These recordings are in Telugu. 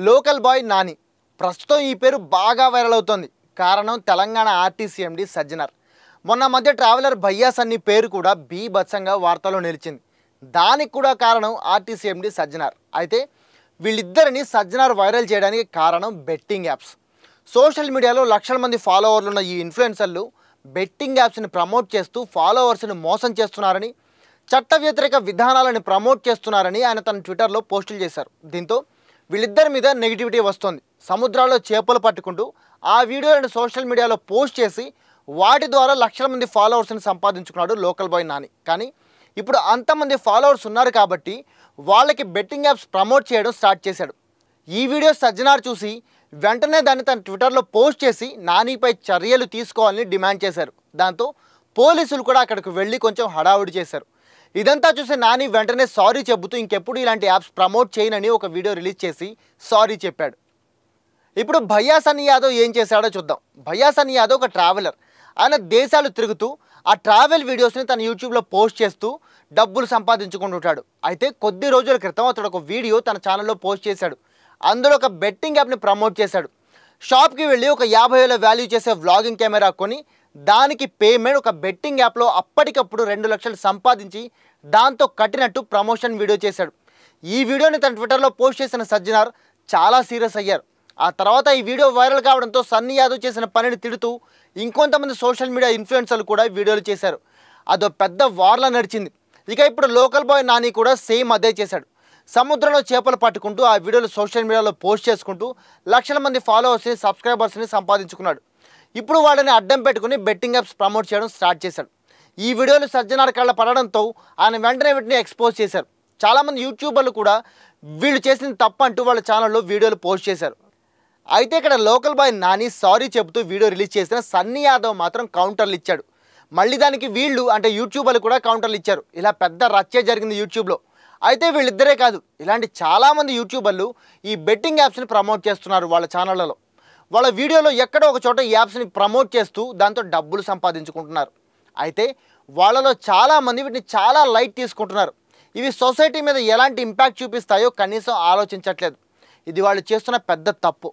లోకల్ బాయ్ నాని ప్రస్తుతం ఈ పేరు బాగా వైరల్ అవుతోంది. కారణం తెలంగాణ ఆర్టీసీ ఎండీ సజ్జనార్. మొన్న మధ్య ట్రావెలర్ భయ్యా సన్నీ పేరు కూడా బీభత్సంగా వార్తల్లో నిలిచింది. దానికి కూడా కారణం ఆర్టీసీ ఎండీ సజ్జనార్. అయితే వీళ్ళిద్దరిని సజ్జనార్ వైరల్ చేయడానికి కారణం బెట్టింగ్ యాప్స్. సోషల్ మీడియాలో లక్షల మంది ఫాలోవర్లు ఉన్న ఈ ఇన్ఫ్లుయెన్సర్లు బెట్టింగ్ యాప్స్ని ప్రమోట్ చేస్తూ ఫాలోవర్స్ని మోసం చేస్తున్నారని, చట్ట వ్యతిరేక విధానాలను ప్రమోట్ చేస్తున్నారని ఆయన తన ట్విట్టర్లో పోస్టులు చేశారు. దీంతో వీళ్ళిద్దరి మీద నెగిటివిటీ వస్తుంది. సముద్రాల్లో చేపలు పట్టుకుంటూ ఆ వీడియోలను సోషల్ మీడియాలో పోస్ట్ చేసి వాటి ద్వారా లక్షల మంది ఫాలోవర్స్ని సంపాదించుకున్నాడు లోకల్ బాయ్ నాని. కానీ ఇప్పుడు అంతమంది ఫాలోవర్స్ ఉన్నారు కాబట్టి వాళ్ళకి బెట్టింగ్ యాప్స్ ప్రమోట్ చేయడం స్టార్ట్ చేశాడు. ఈ వీడియో సజ్జనార్ చూసి వెంటనే దాన్ని తన ట్విట్టర్లో పోస్ట్ చేసి నానిపై చర్యలు తీసుకోవాలని డిమాండ్ చేశారు. దాంతో పోలీసులు కూడా అక్కడికి వెళ్ళి కొంచెం హడావుడి చేశారు. ఇదంతా చూసి నాని వెంటనే సారీ చెబుతూ ఇంకెప్పుడు ఇలాంటి యాప్స్ ప్రమోట్ చేయనని ఒక వీడియో రిలీజ్ చేసి సారీ చెప్పాడు. ఇప్పుడు భయ్యా సన్నీ యాదవ్ ఏం చేశాడో చూద్దాం. భయ్యా సన్నీ యాదవ్ ఒక ట్రావెలర్. ఆయన దేశాలు తిరుగుతూ ఆ ట్రావెల్ వీడియోస్ని తన యూట్యూబ్లో పోస్ట్ చేస్తూ డబ్బులు సంపాదించుకుంటుంటాడు. అయితే కొద్ది రోజుల క్రితం అతడు ఒక వీడియో తన ఛానల్లో పోస్ట్ చేశాడు. అందులో ఒక బెట్టింగ్ యాప్ని ప్రమోట్ చేశాడు. షాప్కి వెళ్ళి ఒక 50,000 వాల్యూ చేసే వ్లాగింగ్ కెమెరా కొని దానికి పేమెంట్ ఒక బెట్టింగ్ యాప్లో అప్పటికప్పుడు 2 లక్షలు సంపాదించి దాంతో కట్టినట్టు ప్రమోషన్ వీడియో చేశాడు. ఈ వీడియోని తన ట్విట్టర్లో పోస్ట్ చేసిన సజ్జనార్ చాలా సీరియస్ అయ్యారు. ఆ తర్వాత ఈ వీడియో వైరల్ కావడంతో సన్నీ యాదవ్ చేసిన పనిని తిడుతూ ఇంకొంతమంది సోషల్ మీడియా ఇన్ఫ్లుయెన్సర్లు కూడా వీడియోలు చేశారు. అదో పెద్ద వార్లా నడిచింది. ఇక ఇప్పుడు లోకల్ బాయ్ నాని కూడా సేమ్ అదే చేశాడు. సముద్రంలో చేపలు పట్టుకుంటూ ఆ వీడియోలు సోషల్ మీడియాలో పోస్ట్ చేసుకుంటూ లక్షల మంది ఫాలోవర్స్ని, సబ్స్క్రైబర్స్ని సంపాదించుకున్నాడు. ఇప్పుడు వాళ్ళని అడ్డం పెట్టుకుని బెట్టింగ్ యాప్స్ ప్రమోట్ చేయడం స్టార్ట్ చేశాడు. ఈ వీడియోలు సజ్జనార్ కళ్ళ పడడంతో ఆయన వెంటనే వీటిని ఎక్స్పోజ్ చేశారు. చాలామంది యూట్యూబర్లు కూడా వీళ్ళు చేసిన తప్పు అంటూ వాళ్ళ ఛానల్లో వీడియోలు పోస్ట్ చేశారు. అయితే ఇక్కడ లోకల్ బాయ్ నాని సారీ చెబుతూ వీడియో రిలీజ్ చేసిన సన్నీ యాదవ్ మాత్రం కౌంటర్లు ఇచ్చాడు. మళ్ళీ దానికి వీళ్ళు అంటే యూట్యూబర్లు కూడా కౌంటర్లు ఇచ్చారు. ఇలా పెద్ద రచ్చే జరిగింది యూట్యూబ్లో. అయితే వీళ్ళిద్దరే కాదు, ఇలాంటి చాలామంది యూట్యూబర్లు ఈ బెట్టింగ్ యాప్స్ని ప్రమోట్ చేస్తున్నారు వాళ్ళ ఛానళ్లలో. వాళ్ళ వీడియోలో ఎక్కడో ఒక చోట ఈ యాప్స్ని ప్రమోట్ చేస్తూ దాంతో డబ్బులు సంపాదించుకుంటున్నారు. అయితే వాళ్ళలో చాలామంది వీటిని చాలా లైట్ తీసుకుంటున్నారు. ఇవి సొసైటీ మీద ఎలాంటి ఇంపాక్ట్ చూపిస్తాయో కనీసం ఆలోచించట్లేదు. ఇది వాళ్ళు చేస్తున్న పెద్ద తప్పు.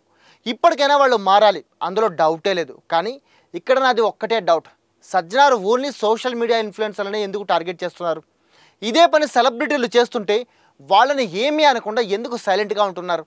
ఇప్పటికైనా వాళ్ళు మారాలి, అందులో డౌటే లేదు. కానీ ఇక్కడ నాది ఒక్కటే doubt, Sajjanar only social media ఇన్ఫ్లుయెన్సర్లని ఎందుకు టార్గెట్ చేస్తున్నారు? ఇదే పని సెలబ్రిటీలు చేస్తుంటే వాళ్ళని ఏమీ అనకుండా ఎందుకు సైలెంట్గా ఉంటున్నారు?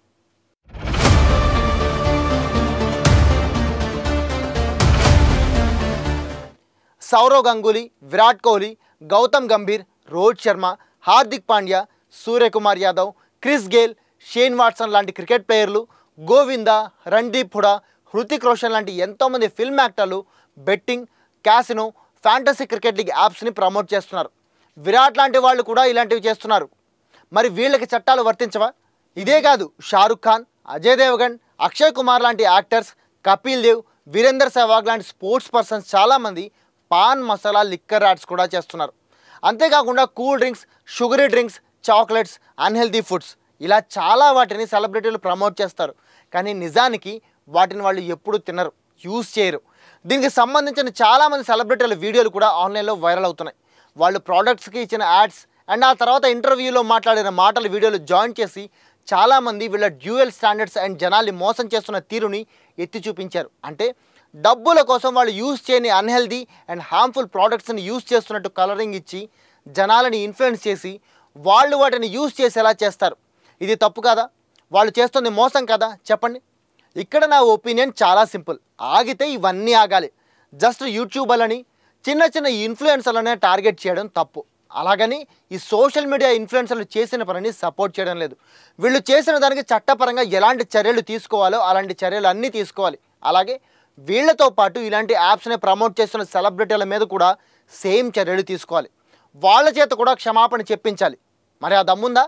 Sourav Ganguly, Virat Kohli, Gautam Gambhir, Rohit Sharma, Hardik Pandya, Suryakumar Yadav, Chris Gayle, Shane Watson లాంటి క్రికెట్ ప్లేయర్లు, గోవిందా, రణ్దీప్ హుడా, హృతిక్ రోషన్ లాంటి ఎంతోమంది ఫిల్మ్ యాక్టర్లు betting, casino, fantasy cricket league యాప్స్ని ప్రమోట్ చేస్తున్నారు. విరాట్ లాంటి వాళ్ళు కూడా ఇలాంటివి చేస్తున్నారు. మరి వీళ్ళకి చట్టాలు వర్తించవా? ఇదే కాదు, షారుఖ్ ఖాన్, అజయ్ దేవగన్, అక్షయ్ కుమార్ లాంటి యాక్టర్స్, కపిల్ దేవ్, వీరేందర్ సెహ్వాగ్ లాంటి స్పోర్ట్స్ పర్సన్స్ చాలామంది పాన్ మసాలా లిక్కర్ యాడ్స్ కూడా చేస్తున్నారు. అంతేకాకుండా cool drinks, sugary drinks, chocolates, unhealthy foods ఇలా చాలా వాటిని సెలబ్రిటీలు ప్రమోట్ చేస్తారు. కానీ నిజానికి వాటిని వాళ్ళు ఎప్పుడూ తినరు, యూజ్ చేయరు. దీనికి సంబంధించిన చాలామంది సెలబ్రిటీల వీడియోలు కూడా ఆన్లైన్లో వైరల్ అవుతున్నాయి. వాళ్ళు ప్రోడక్ట్స్కి ఇచ్చిన యాడ్స్ అండ్ ఆ తర్వాత ఇంటర్వ్యూలో మాట్లాడిన మాటల వీడియోలు జాయిన్ చేసి చాలామంది వీళ్ళ డ్యూయల్ స్టాండర్డ్స్ అండ్ జనాల్ని మోసం చేస్తున్న తీరుని ఎత్తి చూపించారు. అంటే డబ్బుల కోసం వాళ్ళు యూజ్ చేయని అన్హెల్దీ అండ్ హార్మ్ఫుల్ ప్రోడక్ట్స్ని యూజ్ చేస్తున్నట్టు కలరింగ్ ఇచ్చి జనాలని ఇన్ఫ్లుయెన్స్ చేసి వాళ్ళు వాటిని యూజ్ చేసేలా చేస్తారు. ఇది తప్పు కదా? వాళ్ళు చేస్తుంది మోసం కదా? చెప్పండి. ఇక్కడ నా ఒపీనియన్ చాలా సింపుల్. ఆగితే ఇవన్నీ ఆగాలి. జస్ట్ యూట్యూబర్లని, చిన్న చిన్న ఇన్ఫ్లుయెన్సర్లనే టార్గెట్ చేయడం తప్పు. అలాగని ఈ సోషల్ మీడియా ఇన్ఫ్లుయెన్సర్లు చేసిన పనిని సపోర్ట్ చేయడం లేదు. వీళ్ళు చేసిన దానికి చట్టపరంగా ఎలాంటి చర్యలు తీసుకోవాలో అలాంటి చర్యలు అన్నీ తీసుకోవాలి. అలాగే వీళ్లతో పాటు ఇలాంటి యాప్స్ని ప్రమోట్ చేస్తున్న సెలబ్రిటీల మీద కూడా సేమ్ చర్యలు తీసుకోవాలి. వాళ్ళ చేత కూడా క్షమాపణ చెప్పించాలి. మరి ఆ దమ్ముందా?